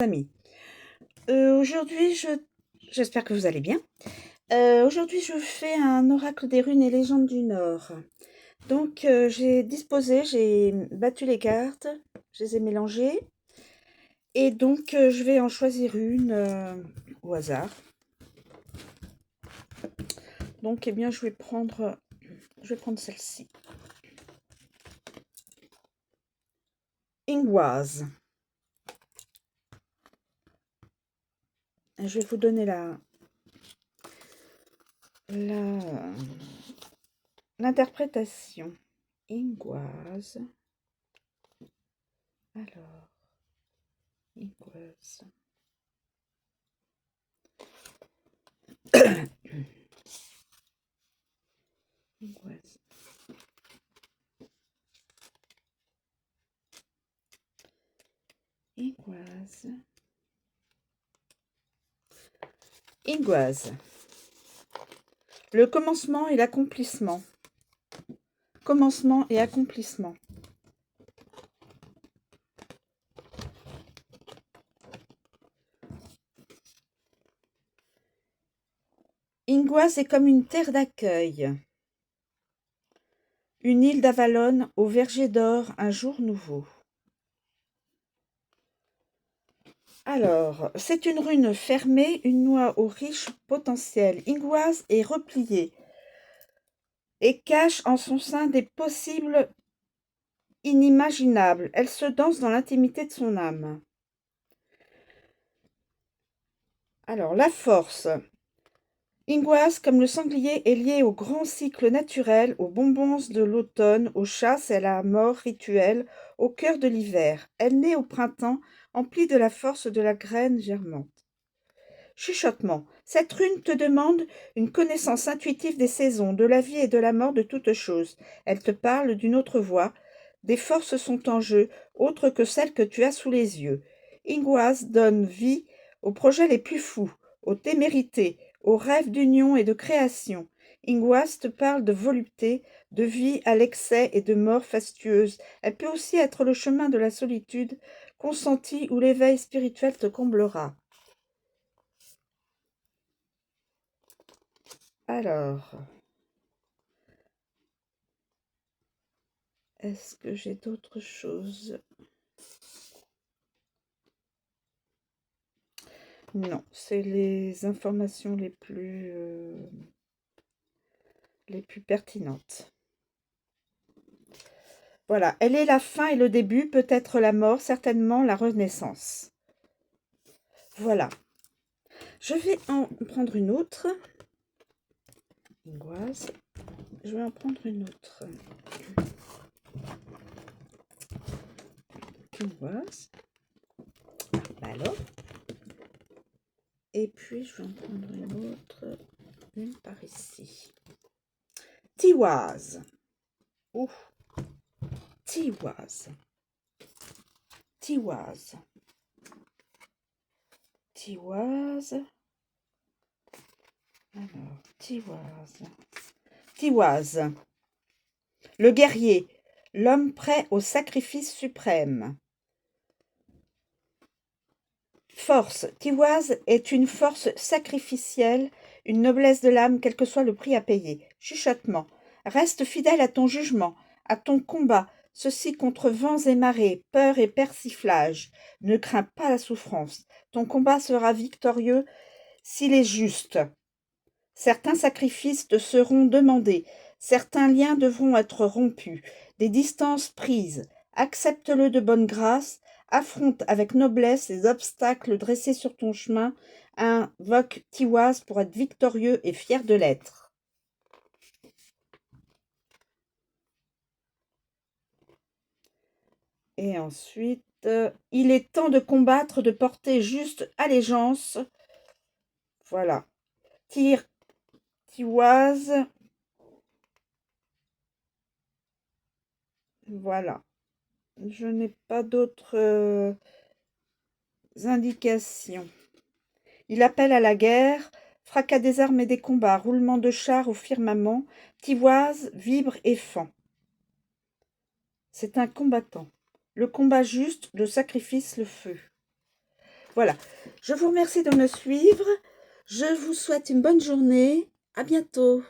Amis. Aujourd'hui, j'espère que vous allez bien. Aujourd'hui, je fais un oracle des runes et légendes du Nord. Donc, j'ai battu les cartes, je les ai mélangées, et donc je vais en choisir une au hasard. Donc, eh bien, je vais prendre celle-ci. Ingwaz. Je vais vous donner l'interprétation. Ingwaz. Alors, Ingwaz. Ingwaz. Ingwaz. Ingwaz. Le commencement et l'accomplissement. Commencement et accomplissement. Ingwaz est comme une terre d'accueil. Une île d'Avalon au verger d'or, un jour nouveau. Alors, c'est une rune fermée, une noix au riche potentiel. Ingwaz est repliée et cache en son sein des possibles inimaginables. Elle se danse dans l'intimité de son âme. Alors, la force. Ingwaz, comme le sanglier, est lié au grand cycle naturel, aux bonbons de l'automne, aux chasses et à la mort rituelle, au cœur de l'hiver. Elle naît au printemps, emplie de la force de la graine germante. Chuchotement. Cette rune te demande une connaissance intuitive des saisons, de la vie et de la mort de toutes choses. Elle te parle d'une autre voie. Des forces sont en jeu, autres que celles que tu as sous les yeux. Ingwaz donne vie aux projets les plus fous, aux témérités, aux rêves d'union et de création. Ingwaz te parle de volupté, de vie à l'excès et de mort fastueuse. Elle peut aussi être le chemin de la solitude, consentie où l'éveil spirituel te comblera. Alors, est-ce que j'ai d'autres choses? Non, c'est les informations les plus pertinentes. Voilà, elle est la fin et le début, peut-être la mort, certainement la renaissance. Voilà. Je vais en prendre une autre. Ingwaz. Je vais en prendre une autre. Ingwaz. Alors. Et puis, je vais en prendre une autre. Une par ici. Tiwaz. Ouh. Tiwaz. Tiwaz. Tiwaz. Alors, Tiwaz. Tiwaz. Le guerrier. L'homme prêt au sacrifice suprême. Force. Tiwaz est une force sacrificielle, une noblesse de l'âme, quel que soit le prix à payer. Chuchotement. Reste fidèle à ton jugement, à ton combat, ceci contre vents et marées, peur et persiflage. Ne crains pas la souffrance. Ton combat sera victorieux s'il est juste. Certains sacrifices te seront demandés, certains liens devront être rompus, des distances prises. Accepte-le de bonne grâce, affronte avec noblesse les obstacles dressés sur ton chemin, invoque Tiwaz pour être victorieux et fier de l'être. Et ensuite, il est temps de combattre, de porter juste allégeance. Voilà. Tiwaz. Voilà. Je n'ai pas d'autres indications. Il appelle à la guerre, fracas des armes et des combats, roulement de chars au firmament, Tiwaz vibre et fend. C'est un combattant. Le combat juste, le sacrifice, le feu. Voilà. Je vous remercie de me suivre. Je vous souhaite une bonne journée. À bientôt.